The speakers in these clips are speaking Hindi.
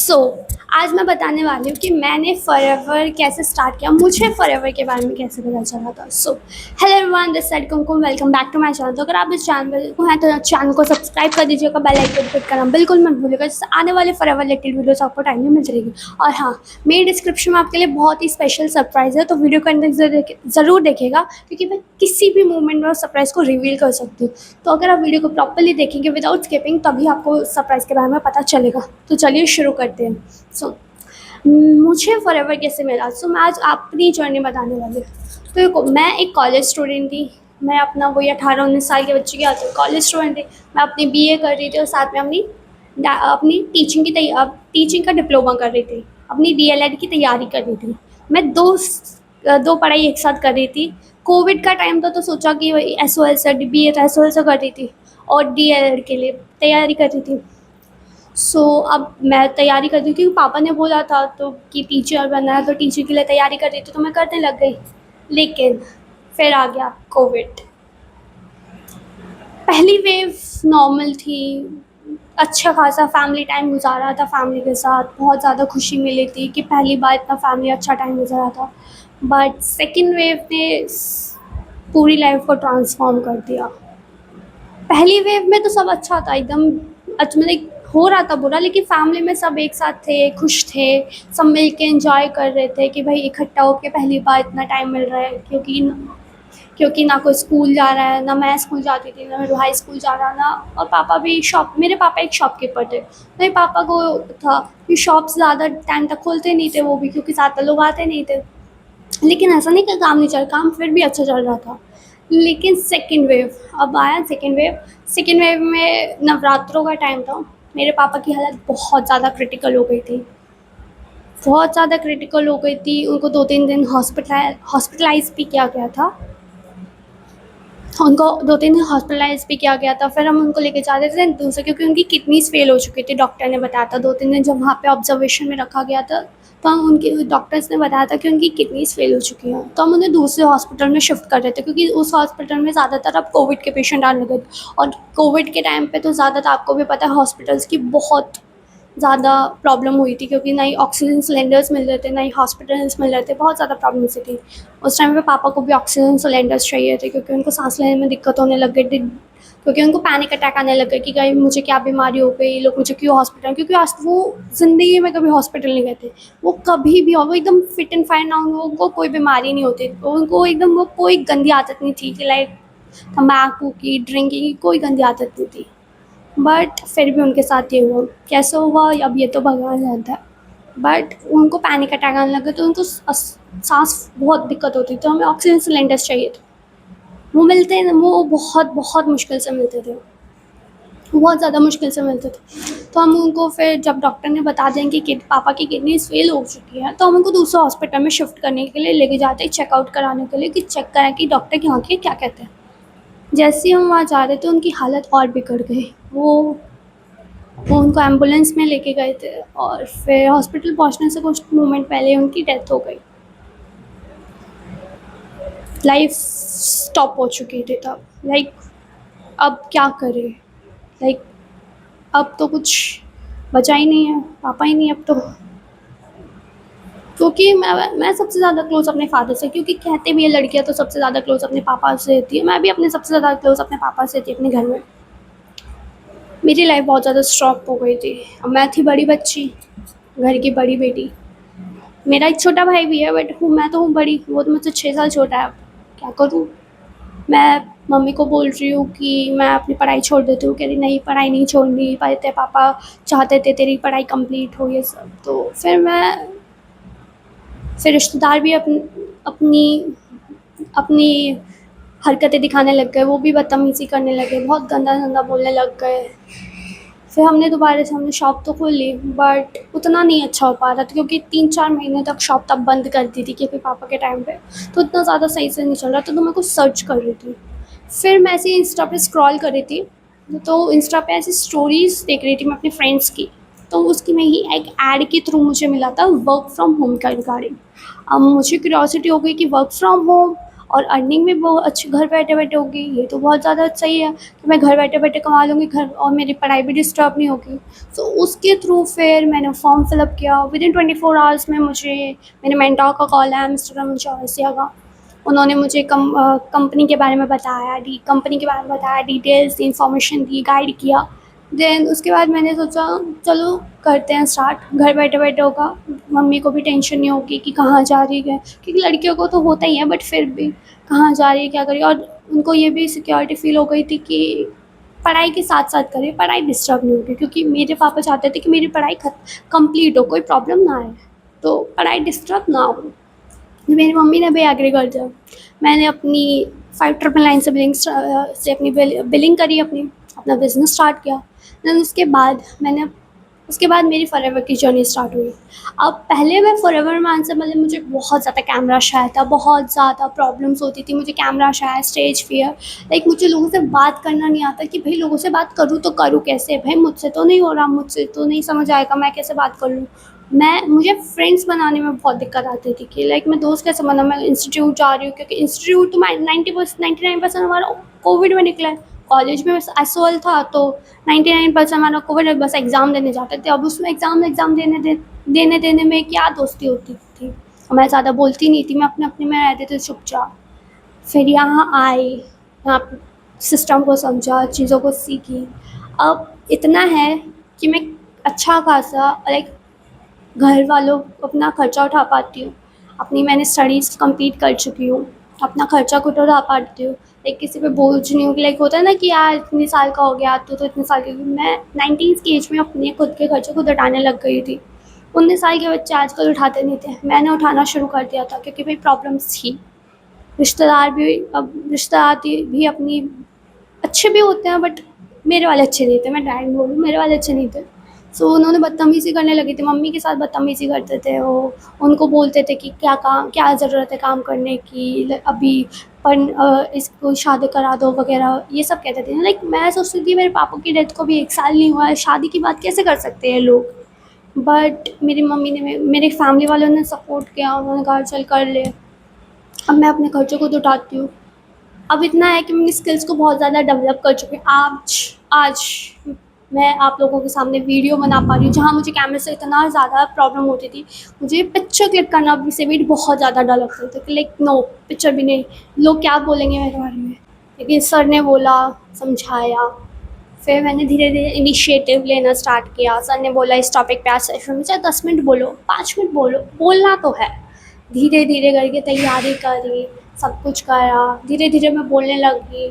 सो आज मैं बताने वाली हूँ कि मैंने फॉरएवर कैसे स्टार्ट किया, मुझे फॉरएवर के बारे में कैसे पता चला था। So hello everyone, this side Kumkum, welcome back to my channel. तो अगर आप इस चैनल को हैं तो चैनल को सब्सक्राइब कर दीजिएगा, बेल आइकन क्लिक करना बिल्कुल मत भूलिएगा, जिससे आने वाले फॉरएवर रिलेटेड वीडियोस आपको टाइम में मिल जाएगी। और हाँ, मेरी डिस्क्रिप्शन में आपके लिए बहुत ही स्पेशल सरप्राइज़ है, तो वीडियो को अंदर ज़रूर देखिएगा, क्योंकि मैं किसी भी मोमेंट में उस सरप्राइज़ को रिवील कर सकती हूँ। तो अगर आप वीडियो को प्रॉपरली देखेंगे विदाउट स्किपिंग, तभी आपको सरप्राइज़ के बारे में पता चलेगा। तो चलिए शुरू करते हैं। सो मुझे फॉरएवर कैसे मिला, सो मैं आज अपनी जर्नी बताने वाली हूँ। तो देखो, मैं एक कॉलेज स्टूडेंट थी। मैं अपना वही 18-19 साल के बच्चे की आती हूँ, कॉलेज स्टूडेंट थी। मैं अपनी बीए कर रही थी और साथ में अपनी टीचिंग का डिप्लोमा कर रही थी, अपनी डीएलएड की तैयारी कर रही थी। मैं दो पढ़ाई एक साथ कर रही थी। कोविड का टाइम था तो सोचा कि वही एस ओ एल से बीए था, एस ओ एल से कर रही थी और डीएलएड के लिए तैयारी कर रही थी। अब मैं तैयारी कर रही थी क्योंकि पापा ने बोला था तो कि टीचर बनना है, तो टीचर के लिए तैयारी कर रही थी, तो मैं करने लग गई। लेकिन फिर आ गया कोविड। पहली वेव नॉर्मल थी, अच्छा खासा फैमिली टाइम गुजारा था, फैमिली के साथ बहुत ज़्यादा खुशी मिली थी कि पहली बार इतना फैमिली अच्छा टाइम गुजारा था। बट सेकेंड वेव ने पूरी लाइफ को ट्रांसफॉर्म कर दिया। पहली वेव में तो सब अच्छा था, एकदम मतलब हो रहा था बुरा, लेकिन फैमिली में सब एक साथ थे, खुश थे, सब मिल के एंजॉय कर रहे थे कि भाई इकट्ठा होकर पहली बार इतना टाइम मिल रहा है। क्योंकि ना कोई स्कूल जा रहा है, ना मैं स्कूल जाती थी, ना मेरा भाई स्कूल जा रहा, ना और पापा भी मेरे पापा एक शॉपकीपर थे। मेरे पापा को था कि शॉप ज़्यादा टाइम तक खोलते नहीं थे, वो भी क्योंकि ज़्यादा लोग आते नहीं थे। लेकिन ऐसा नहीं कि काम नहीं चल, काम फिर भी अच्छा चल रहा था। लेकिन सेकेंड वेव अब आया। सेकेंड वेव में नवरात्रों का टाइम था। मेरे पापा की हालत बहुत ज़्यादा क्रिटिकल हो गई थी, बहुत ज़्यादा क्रिटिकल हो गई थी। उनको 2-3 दिन हॉस्पिटलाइज भी किया गया था। उनको 2-3 दिन हॉस्पिटलाइज भी किया गया था। फिर हम उनको लेके जा रहे थे दूसरे, क्योंकि उनकी किडनीज फेल हो चुकी थी। डॉक्टर ने बताया था 2-3 दिन जब वहाँ पे ऑब्जर्वेशन में रखा गया था, तो हम उनके डॉक्टर्स ने बताया था कि उनकी किडनीज फेल हो चुकी हैं। तो हम उन्हें दूसरे हॉस्पिटल में शिफ्ट कर रहे थे, क्योंकि उस हॉस्पिटल में ज़्यादातर अब कोविड के पेशेंट आने लगे थे। और कोविड के टाइम पे तो ज़्यादातर आपको भी पता है हॉस्पिटल्स की बहुत ज़्यादा प्रॉब्लम हुई थी, क्योंकि ना ही ऑक्सीजन सिलेंडर्स मिल रहे थे, ना ही हॉस्पिटल्स मिल रहे थे। बहुत ज़्यादा प्रॉब्लम सी थी। उस टाइम पे पापा को भी ऑक्सीजन सिलेंडर्स चाहिए थे, क्योंकि उनको सांस लेने में दिक्कत होने लग गई थी, क्योंकि उनको पैनिक अटैक आने लग गए कि कहीं मुझे क्या बीमारी हो गई, लोग मुझे क्यों हॉस्पिटल, क्योंकि आज वो ज़िंदगी में कभी हॉस्पिटल नहीं गए थे। वो कभी भी, और वो एकदम फिट एंड फाइन ना, उनको कोई बीमारी नहीं होती, उनको एकदम वो कोई गंदी आदत नहीं थी कि लाइक तम्बाकू की, ड्रिंकिंग की, कोई गंदी आदत नहीं थी। बट फिर भी उनके साथ ये हुआ। कैसे हुआ अब ये तो भगवान जानता है। बट उनको पैनिक अटैक आने लगा, तो उनको सांस बहुत दिक्कत होती, तो हमें ऑक्सीजन सिलेंडर्स चाहिए थे। वो बहुत बहुत मुश्किल से मिलते थे, बहुत ज़्यादा मुश्किल से मिलते थे। तो हम उनको फिर जब डॉक्टर ने बता दें कि पापा की किडनीज फेल हो चुकी है, तो हम उनको दूसरे हॉस्पिटल में शिफ्ट करने के लिए लेके जाते हैं, चेकआउट कराने के लिए कि चेक कराएं कि डॉक्टर यहाँ के क्या कहते हैं। जैसे ही हम वहाँ जा रहे थे, उनकी हालत और बिगड़ गई। वो उनको एम्बुलेंस में लेके गए थे, और फिर हॉस्पिटल पहुँचने से कुछ मोमेंट पहले उनकी डेथ हो गई। लाइफ स्टॉप हो चुकी थी तब। लाइक अब क्या करें, लाइक अब तो कुछ बचा ही नहीं है, पापा ही नहीं अब तो। क्योंकि मैं सबसे ज़्यादा क्लोज़ अपने फादर से, क्योंकि कहते भी है लड़कियाँ तो सबसे ज़्यादा क्लोज़ अपने पापा से रहती है। मैं भी अपने सबसे ज़्यादा क्लोज़ अपने पापा से थी अपने घर में। मेरी लाइफ बहुत ज़्यादा स्टॉप हो गई थी। अब मैं थी बड़ी बच्ची, घर की बड़ी बेटी। मेरा एक छोटा भाई भी है, बट मैं तो हूँ बड़ी, वो तो मुझसे 6 साल छोटा है। अब क्या करूँ? मैं मम्मी को बोल रही हूँ कि मैं अपनी पढ़ाई छोड़ देती हूँ, कह रही नहीं पढ़ाई नहीं छोड़नी, पर तेरे पापा चाहते थे तेरी पढ़ाई कंप्लीट हो, ये सब। तो फिर रिश्तेदार भी अपनी अपनी हरकतें दिखाने लग गए, वो भी बदतमीज़ी करने लगे, बहुत गंदा गंदा बोलने लग गए। फिर हमने शॉप तो खोल ली, बट उतना नहीं अच्छा हो पा रहा था, क्योंकि 3-4 महीने तक शॉप तब बंद कर दी थी, क्योंकि पापा के टाइम पे तो इतना ज़्यादा सही से नहीं चल रहा था। तो मैं कुछ सर्च कर रही थी, फिर मैं ऐसे इंस्टा पे स्क्रॉल कर रही थी, तो इंस्टा पे ऐसी स्टोरीज़ देख रही थी मैं अपने फ्रेंड्स की। तो उसकी में ही एक ऐड के थ्रू मुझे मिला था वर्क फ्रॉम होम का रिगार्डिंग। अब मुझे क्यूरियोसिटी हो गई कि वर्क फ्रॉम होम, और अर्निंग भी बहुत अच्छी घर बैठे-बैठे होगी, ये तो बहुत ज़्यादा सही है कि मैं घर बैठे-बैठे कमा लूँगी घर और मेरी पढ़ाई भी डिस्टर्ब नहीं होगी। सो उसके थ्रू फिर मैंने फॉर्म फिलअप किया। विदिन 24 आवर्स में मुझे मेरे मेंटर का कॉल आया मिस्टर अमित चौरसिया का। उन्होंने मुझे कंपनी के बारे में बताया, कंपनी के बारे में बताया, डिटेल्स दी, इन्फॉर्मेशन दी, गाइड किया। देन उसके बाद मैंने सोचा चलो करते हैं स्टार्ट, घर बैठे-बैठे होगा, मम्मी को भी टेंशन नहीं होगी कि कहाँ जा रही है, क्योंकि लड़कियों को तो होता ही है बट फिर भी कहाँ जा रही है, क्या कर रही है, और उनको ये भी सिक्योरिटी फ़ील हो गई थी कि पढ़ाई के साथ-साथ करें, पढ़ाई डिस्टर्ब नहीं होगी, क्योंकि मेरे पापा चाहते थे कि मेरी पढ़ाई कंप्लीट हो, कोई प्रॉब्लम ना आए, तो पढ़ाई डिस्टर्ब ना हो। मेरी मम्मी ने भी एग्री कर दिया। मैंने अपनी 5999 से अपनी बिलिंग करी, अपना बिज़नेस स्टार्ट किया। देन उसके बाद मेरी फॉरएवर की जर्नी स्टार्ट हुई। अब पहले मैं फॉरएवर मान से मतलब मुझे बहुत ज़्यादा कैमरा शाय था, बहुत ज़्यादा प्रॉब्लम्स होती थी मुझे, camera shy, stage fear, like मुझे लोगों से बात करना नहीं आता कि भाई लोगों से बात करूँ तो करूँ कैसे? भाई मुझसे तो नहीं हो रहा, मुझसे तो नहीं समझ आएगा, मैं कैसे बात कर लूँ? मुझे फ्रेंड्स बनाने में बहुत दिक्कत आती थी कि लाइक मैं दोस्त कैसे बनाऊँ? मैं इंस्टीट्यूट जा रही हूँ, क्योंकि इंस्टीट्यूट तो मैं 99% हमारा कोविड में निकला है। कॉलेज में बस एसओएल था, तो 99% हमारा कोविड, बस एग्ज़ाम देने जाते थे। अब उसमें एग्ज़ाम देने में क्या दोस्ती होती थी? मैं ज़्यादा बोलती नहीं थी, मैं अपने में रहती थी चुपचाप। फिर यहाँ आई, यहाँ पे सिस्टम को समझा, चीज़ों को सीखी। अब इतना है कि मैं अच्छा खासा लाइक घर वालों अपना खर्चा उठा पाती हूँ, अपनी मैंने स्टडीज़ कंप्लीट कर चुकी हूँ, अपना खर्चा खुद उठा पाती हूँ, लाइक किसी पे बोझ नहीं हूँ कि लाइक होता है ना कि यार इतने साल का हो गया, तू तो इतने साल की हो गई। मैं 19 की एज में अपने खुद के खर्चे खुद उठाने लग गई थी। 19 साल के बच्चे आजकल उठाते नहीं थे, मैंने उठाना शुरू कर दिया था क्योंकि भाई प्रॉब्लम्स थी। रिश्तेदार भी अपनी अच्छे भी होते हैं बट मेरे वाले अच्छे नहीं थे, मैं डायरेक्ट बोलूँ, मेरे वाले अच्छे नहीं थे। सो उन्होंने बदतमीज़ी करने लगी थी, मम्मी के साथ बदतमीज़ी करते थे वो। उनको बोलते थे कि क्या ज़रूरत है काम करने की, अभी इसको शादी करा दो वगैरह, ये सब कहते थे। लाइक मैं सोचती थी मेरे पापा की डेथ को भी 1 साल नहीं हुआ है, शादी की बात कैसे कर सकते हैं लोग? बट मेरी मम्मी ने मेरे फैमिली वालों ने सपोर्ट किया, उन्होंने कहा चल कर ले। अब मैं अपने खर्चों खुद उठाती हूँ। अब इतना है कि मैं अपनी स्किल्स को बहुत ज़्यादा डेवलप कर चुकी हूँ। आज मैं आप लोगों के सामने वीडियो बना पा रही हूँ, जहाँ मुझे कैमरे से इतना ज़्यादा प्रॉब्लम होती थी। मुझे पिक्चर क्लिक करना भी से भी बहुत ज़्यादा डर लगता था कि लाइक नो, पिक्चर भी नहीं, लोग क्या बोलेंगे मेरे बारे में। लेकिन सर ने बोला, समझाया, फिर मैंने धीरे-धीरे इनिशिएटिव लेना स्टार्ट किया। सर ने बोला इस टॉपिक पे आज सेशन में चाहे 10 मिनट बोलो, 5 मिनट बोलो, बोलना तो है। धीरे-धीरे करके तैयारी करी, सब कुछ करा, धीरे-धीरे मैं बोलने लगी,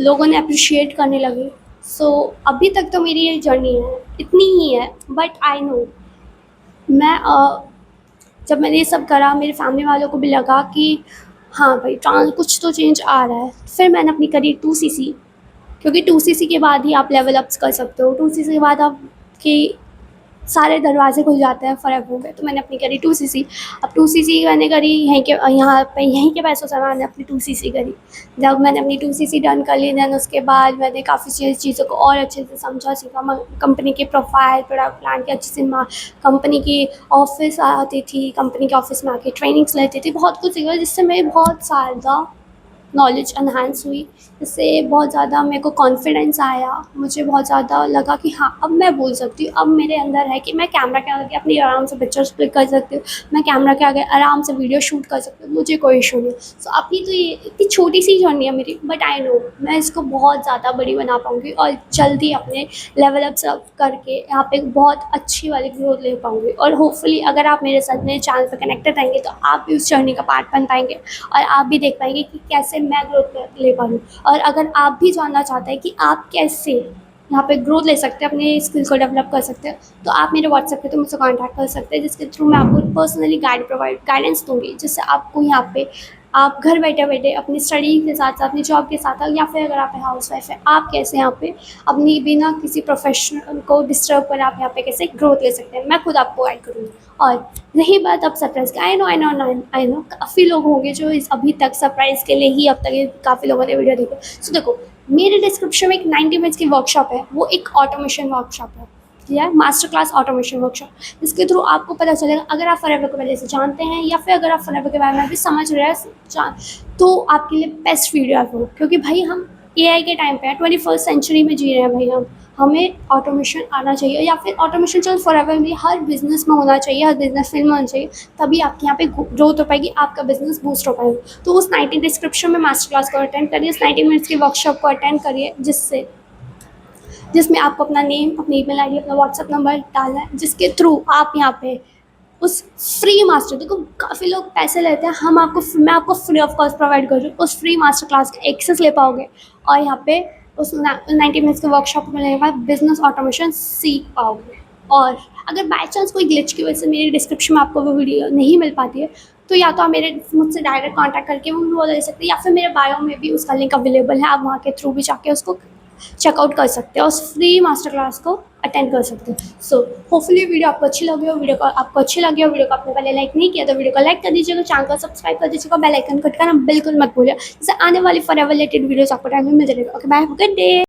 लोगों ने एप्रिशिएट करने लगे। सो अभी तक तो मेरी ये जर्नी है, इतनी ही है, बट आई नो मैं जब मैंने ये सब करा मेरे फैमिली वालों को भी लगा कि हाँ भाई कुछ तो चेंज आ रहा है। फिर मैंने अपनी करी 2सीसी, क्योंकि 2सीसी के बाद ही आप लेवल अप्स कर सकते हो। 2सीसी के बाद आपके सारे दरवाजे खुल जाते हैं फॉरएवर में। तो मैंने अपनी करी 2सीसी। अब 2सीसी मैंने करी यहीं के पैसों से मैंने अपनी 2सीसी करी। जब मैंने अपनी 2सीसी डन कर ली, देन उसके बाद मैंने काफ़ी चीज़ों को और अच्छे से समझा सीखा। कंपनी के प्रोफाइल, प्रोडक्ट प्लान के अच्छे से कंपनी की ऑफिस आती थी, कंपनी के ऑफिस में आके ट्रेनिंग्स लेती थी, बहुत कुछ सीखा जिससे मैं बहुत ज़्यादा नॉलेज एनहांस हुई। इससे बहुत ज़्यादा मेरे को कॉन्फिडेंस आया, मुझे बहुत ज़्यादा लगा कि हाँ अब मैं बोल सकती हूँ। अब मेरे अंदर है कि मैं कैमरा के आगे अपनी आराम से पिक्चर्स क्लिक कर सकती हूँ, मैं कैमरा के आगे आराम से वीडियो शूट कर सकती हूँ, मुझे कोई इशू नहीं। सो अभी तो ये इतनी छोटी सी जर्नी है मेरी, बट आई नो मैं इसको बहुत ज़्यादा बड़ी बना पाऊँगी और जल्दी अपने लेवल अप करके यहाँ पे बहुत अच्छी वाली ग्रोथ ले पाऊँगी। और होपफुली अगर आप मेरे साथ मेरे चैनल पर कनेक्टेड रहेंगे तो आप भी उस जर्नी का पार्ट बन पाएंगे और आप भी देख पाएंगे कि कैसे मैं ग्रोथ ले पा रही हूँ। और अगर आप भी जानना चाहते हैं कि आप कैसे यहाँ पे ग्रोथ ले सकते हैं, अपने स्किल को डेवलप कर सकते हैं, तो आप मेरे व्हाट्सएप पे तो मुझसे कांटेक्ट कर सकते हैं, जिसके थ्रू मैं आपको पर्सनली गाइडेंस दूँगी, जिससे आपको यहाँ पे आप घर बैठे-बैठे अपनी स्टडी के साथ-साथ, अपनी जॉब के साथ, या फिर अगर आप हाउसवाइफ हैं, आप कैसे यहाँ पे अपनी बिना किसी प्रोफेशनल को डिस्टर्ब करे आप यहाँ पे कैसे ग्रोथ ले सकते हैं, मैं खुद आपको गाइड करूँगी। और रही बात अब सरप्राइज़ की, आई नो काफ़ी लोग होंगे जो अभी तक सरप्राइज़ के लिए ही अब तक ये काफ़ी लोगों ने वीडियो देखी। सो देखो, मेरे डिस्क्रिप्शन में एक 90 मिनट्स की वर्कशॉप है, वो एक ऑटोमेशन वर्कशॉप है। दिया है मास्टर क्लास ऑटोमेशन वर्कशॉप। इसके थ्रू आपको पता चलेगा, अगर आप फॉरएवर को पहले से जानते हैं या फिर अगर आप फॉरएवर के बारे में भी समझ रहे हैं तो आपके लिए बेस्ट वीडियो है वो, क्योंकि भाई हम एआई के टाइम पे है, 21st सेंचुरी में जी रहे हैं भाई हम। हमें ऑटोमेशन आना चाहिए, या फिर ऑटोमेशन चलो फॉरएवर में हर बिजनेस में होना चाहिए, हर बिजनेस फील्ड में होना चाहिए, तभी आपके यहाँ पे ग्रोथ हो पाएगी, आपका बिजनेस बूस्ट हो पाएगा। तो उस 90 डिस्क्रिप्शन में मास्टर क्लास को अटेंड करिए, उस 90 मिनट्स की वर्कशॉप को अटेंड करिए, जिसमें आपको अपना नेम, अपनी ईमेल आईडी, अपना व्हाट्सएप नंबर डालना है, जिसके थ्रू आप यहाँ पे उस फ्री मास्टर, देखो काफ़ी लोग पैसे लेते हैं, मैं आपको फ्री ऑफ कॉस्ट प्रोवाइड कर रही हूँ, उस फ्री मास्टर क्लास का एक्सेस ले पाओगे और यहाँ पे उस 90 मिनट्स के वर्कशॉप में लेने के बाद बिजनेस ऑटोमेशन सीख पाओगे। और अगर बाय चांस कोई ग्लिच की वजह से मेरी डिस्क्रिप्शन में आपको वो वीडियो नहीं मिल पाती है, तो या तो आप मुझसे डायरेक्ट कॉन्टैक्ट करके वो ले सकते हैं, या फिर मेरे बायो में भी उसका लिंक अवेलेबल है, आप वहाँ के थ्रू भी जाके उसको चेकआउट कर सकते हैं और उस फ्री मास्टर क्लास को अटेंड कर सकते हैं। सो होपफुली वीडियो आपको अच्छी लगी हो, वीडियो को आपने पहले लाइक नहीं किया तो वीडियो को लाइक कर दीजिएगा, चैनल को सब्सक्राइब कर दीजिएगा, बेल आइकन को करना बिल्कुल मत भूलिए, जैसे आने वाली फॉरएवर रिलेटेड वीडियोस आपको टाइम में मिलते रहेगा। Okay bye, have a good day.